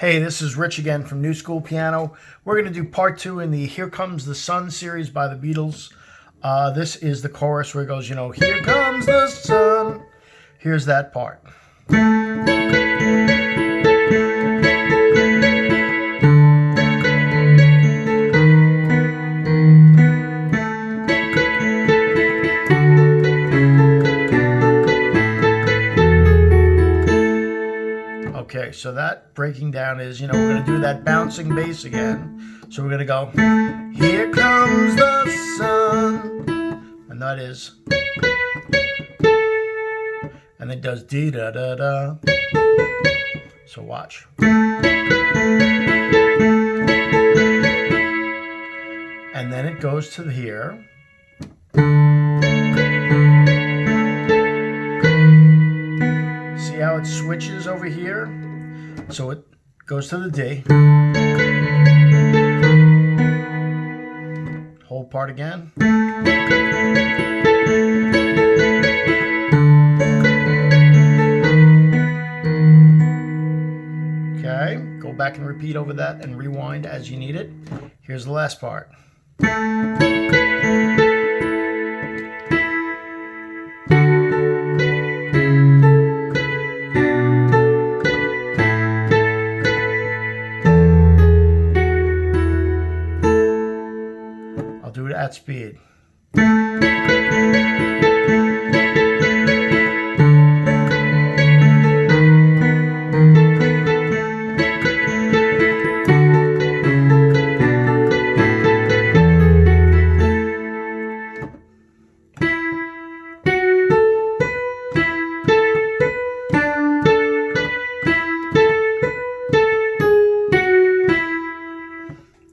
Hey, this is Rich again from New School Piano. We're going to do part 2 in the Here Comes the Sun series by the Beatles. This is the chorus where it goes, here comes the sun. Here's that part. Okay, so that breaking down is, we're going to do that bouncing bass again. So we're going to go, here comes the sun. And that is, and it does dee-da-da-da. So watch. And then it goes to here. See how it switches over here? So it goes to the D. Whole part again. Okay, go back and repeat over that and rewind as you need it. Here's the last part. I'll do it at speed.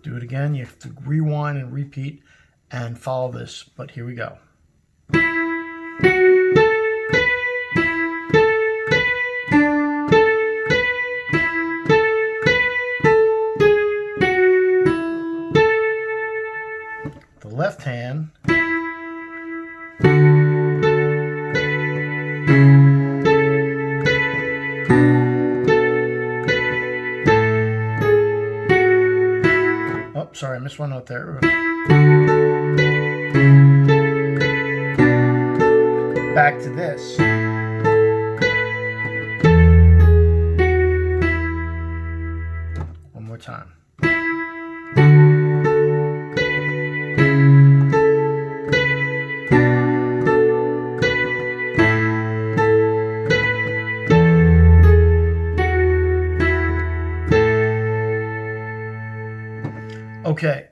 Do it again. You have to rewind and repeat and follow this, but here we go. The left hand sorry, I missed one note there. Back to this. One more time. Okay,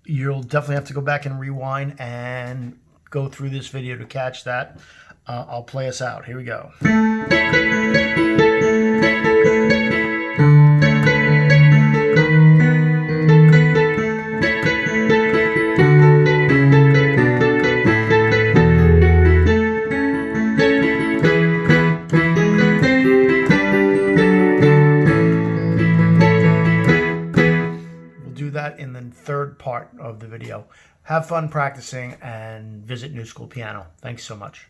you'll definitely have to go back and rewind and go through this video to catch that. I'll play us out. Here we go. That in the third part of the video. Have fun practicing and visit New School Piano. Thanks so much.